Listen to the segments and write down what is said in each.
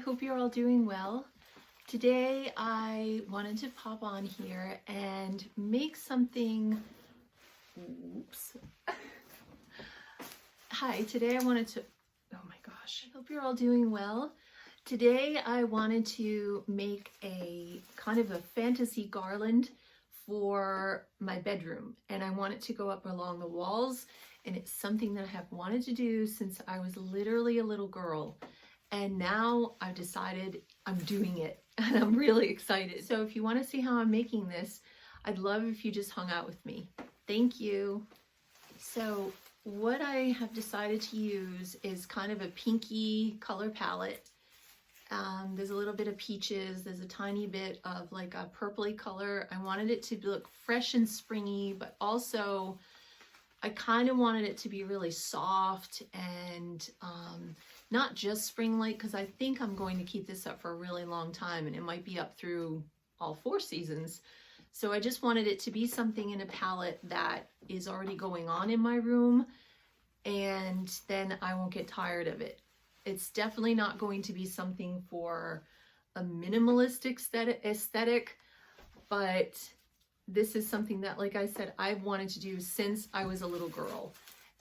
hope you're all doing well. Today I wanted to pop on here and make something. Oops. Hi, today I wanted to, oh my gosh, I hope you're all doing well. Today I wanted to make a kind of a fantasy garland for my bedroom, and I want it to go up along the walls, and it's something that I have wanted to do since I was literally a little girl. And now I've decided I'm doing it and I'm really excited. So if you want to see how I'm making this, I'd love if you just hung out with me. Thank you. So what I have decided to use is kind of a pinky color palette. There's a little bit of peaches. There's a tiny bit of like a purpley color. I wanted it to look fresh and springy, but also I kind of wanted it to be really soft and not just spring-like, because I think I'm going to keep this up for a really long time and it might be up through all 4 seasons. So I just wanted it to be something in a palette that is already going on in my room, and then I won't get tired of it. It's definitely not going to be something for a minimalistic aesthetic, but this is something that, like I said, I've wanted to do since I was a little girl.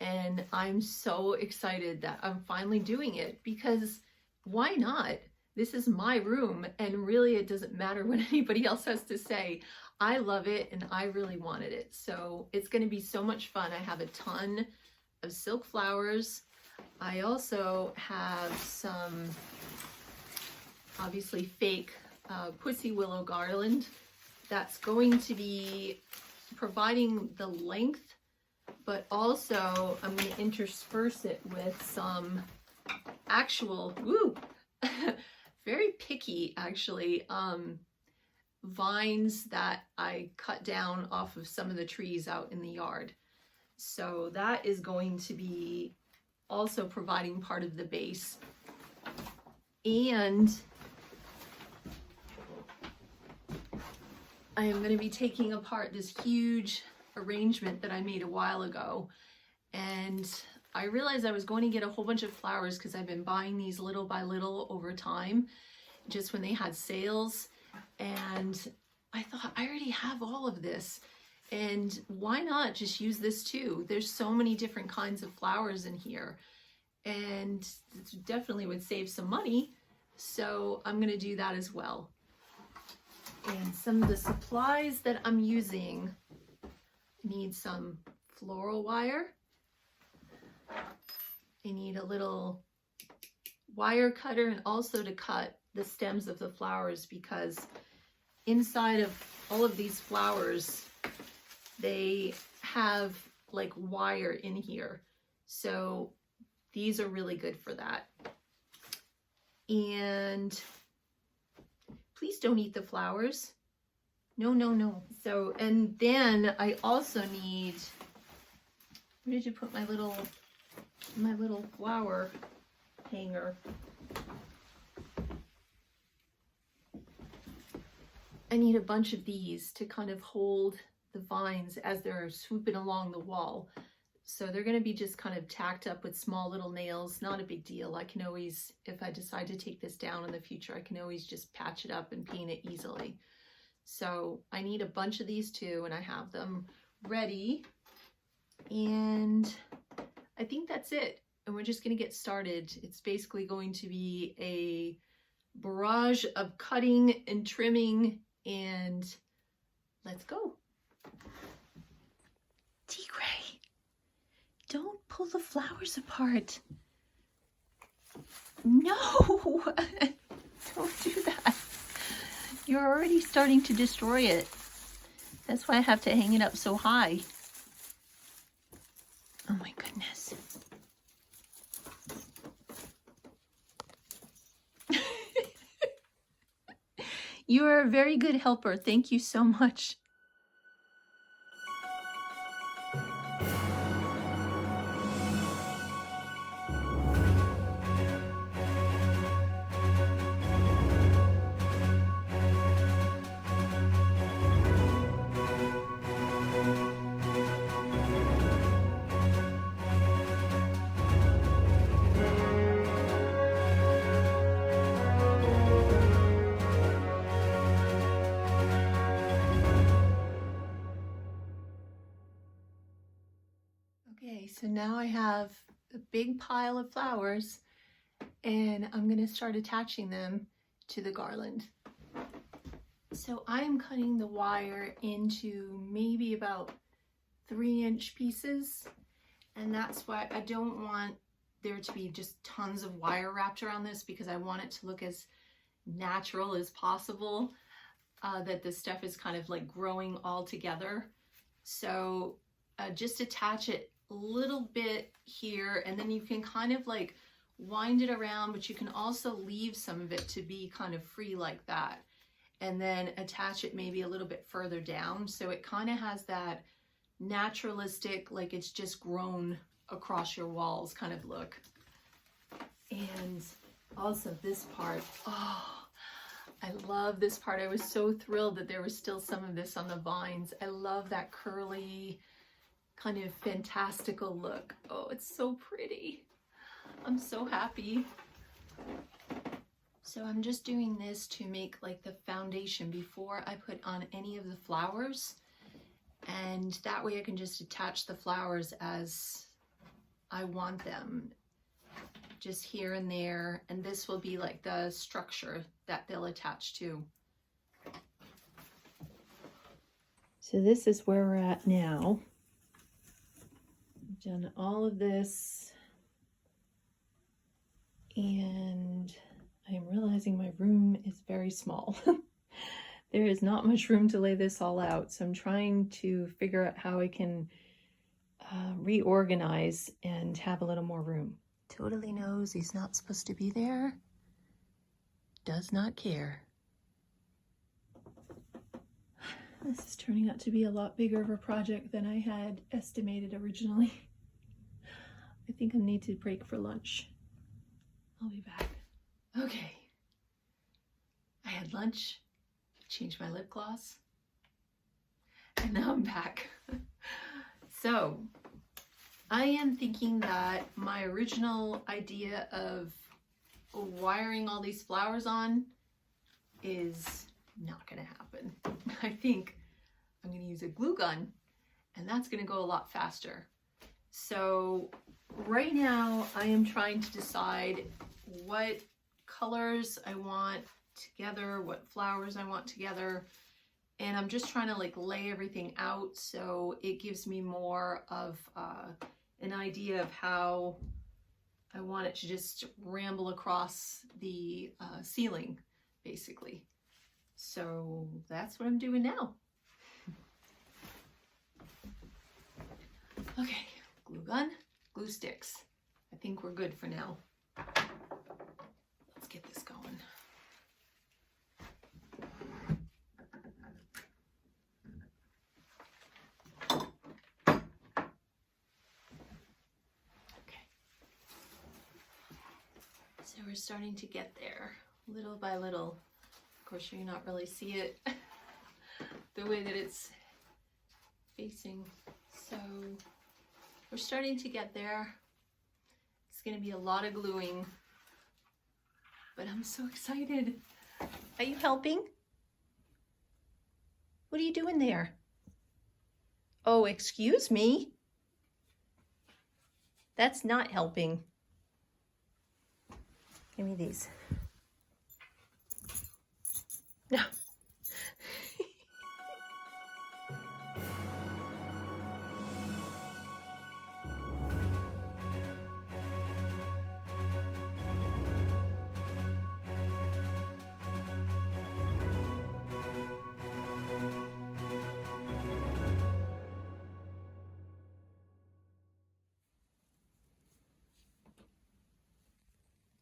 And I'm so excited that I'm finally doing it, because why not? This is my room, and really it doesn't matter what anybody else has to say. I love it and I really wanted it. So it's going to be so much fun. I have a ton of silk flowers. I also have some obviously fake pussy willow garland that's going to be providing the length, but also I'm going to intersperse it with some actual, very picky actually, vines that I cut down off of some of the trees out in the yard. So that is going to be also providing part of the base. And I am going to be taking apart this huge arrangement that I made a while ago, and I realized I was going to get a whole bunch of flowers because I've been buying these little by little over time, just when they had sales, and I thought I already have all of this, and why not just use this too? There's so many different kinds of flowers in here, and it definitely would save some money, so I'm going to do that as well. And some of the supplies that I'm using, need some floral wire. I need a little wire cutter, and also to cut the stems of the flowers, because inside of all of these flowers, they have like wire in here. So these are really good for that. And please don't eat the flowers. No, no, no. So, and then I also need, where did you put my little flower hanger? I need a bunch of these to kind of hold the vines as they're swooping along the wall. So they're going to be just kind of tacked up with small little nails. Not a big deal. I can always, if I decide to take this down in the future, I can always just patch it up and paint it easily. So I need a bunch of these too, and I have them ready. And I think that's it. And we're just going to get started. It's basically going to be a barrage of cutting and trimming, and let's go. T-Gray, don't pull the flowers apart. No, don't do that. You're already starting to destroy it. That's why I have to hang it up so high. Oh my goodness. You are a very good helper. Thank you so much. Okay, so now I have a big pile of flowers and I'm going to start attaching them to the garland. So I'm cutting the wire into maybe about 3-inch pieces, and that's why I don't want there to be just tons of wire wrapped around this, because I want it to look as natural as possible, that this stuff is kind of like growing all together. So just attach it a little bit here, and then you can kind of like wind it around, but you can also leave some of it to be kind of free like that, and then attach it maybe a little bit further down, so it kind of has that naturalistic, like it's just grown across your walls kind of look. And also this part, oh, I love this part. I was so thrilled that there was still some of this on the vines. I love that curly kind of fantastical look. Oh, it's so pretty. I'm so happy. So I'm just doing this to make like the foundation before I put on any of the flowers, and that way I can just attach the flowers as I want them, just here and there, and this will be like the structure that they'll attach to. So this is where we're at now. I've done all of this, and I'm realizing my room is very small. There is not much room to lay this all out, so I'm trying to figure out how I can reorganize and have a little more room. Totally knows he's not supposed to be there. Does not care. This is turning out to be a lot bigger of a project than I had estimated originally. I think I need to break for lunch. I'll be back. Okay. I had lunch, changed my lip gloss, and now I'm back. So I am thinking that my original idea of wiring all these flowers on is not going to happen. I think I'm going to use a glue gun, and that's going to go a lot faster. So right now I am trying to decide what colors I want together, what flowers I want together, and I'm just trying to like lay everything out so it gives me more of an idea of how I want it to just ramble across the ceiling, basically. So that's what I'm doing now. Okay, glue gun, glue sticks. I think we're good for now. Let's get this going. So we're starting to get there, little by little. Of course, you cannot really see it the way that it's facing. So we're starting to get there. It's going to be a lot of gluing, but I'm so excited. Are you helping? What are you doing there? Oh, excuse me. That's not helping. Give me these. No.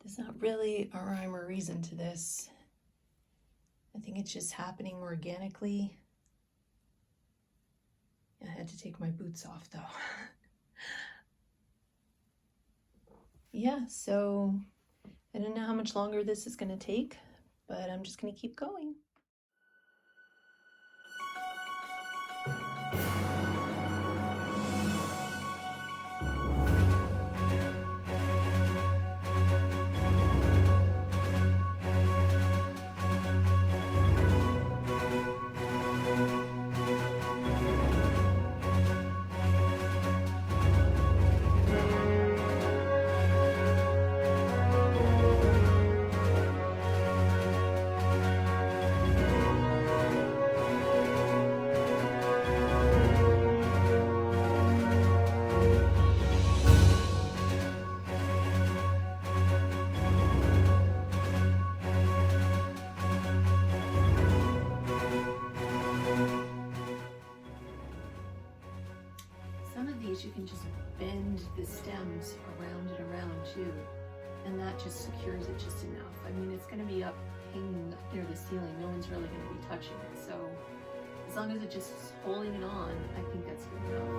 There's not really a rhyme or reason to this. I think it's just happening organically. I had to take my boots off though. Yeah, so I don't know how much longer this is going to take, but I'm just going to keep going. some of these you can just bend the stems around and around too, and that just secures it just enough. I mean, it's going to be up hanging up near the ceiling. No one's really going to be touching it, so as long as it just is holding it on, I think that's good enough.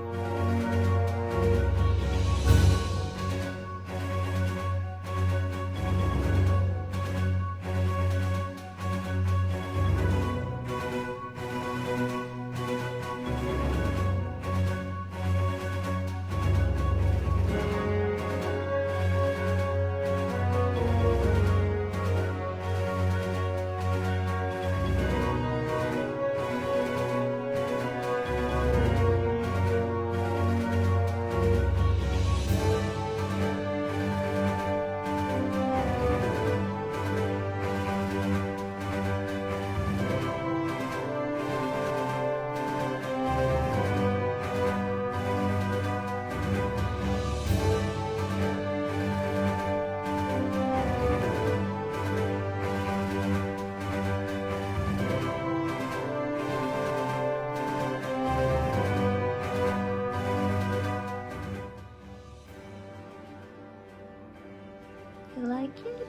You like it?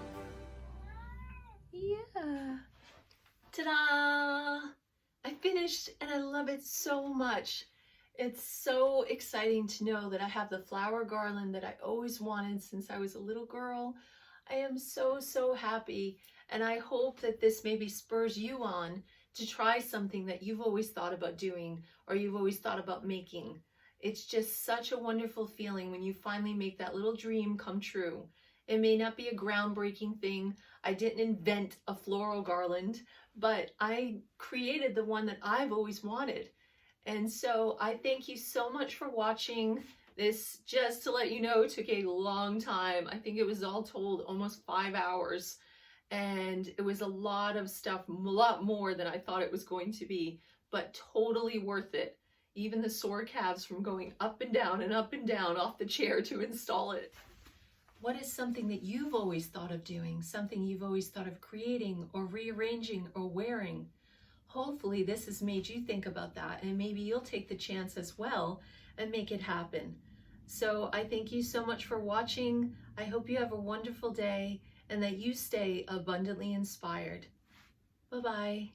Yeah. Ta-da! I finished and I love it so much. It's so exciting to know that I have the flower garland that I always wanted since I was a little girl. I am so, so happy, and I hope that this maybe spurs you on to try something that you've always thought about doing or you've always thought about making. It's just such a wonderful feeling when you finally make that little dream come true. It may not be a groundbreaking thing. I didn't invent a floral garland, but I created the one that I've always wanted. And so I thank you so much for watching this. Just to let you know, took a long time. I think it was all told almost 5 hours. And it was a lot of stuff, a lot more than I thought it was going to be, but totally worth it. Even the sore calves from going up and down off the chair to install it. What is something that you've always thought of doing, something you've always thought of creating or rearranging or wearing? Hopefully this has made you think about that, and maybe you'll take the chance as well and make it happen. So I thank you so much for watching. I hope you have a wonderful day and that you stay abundantly inspired. Bye-bye.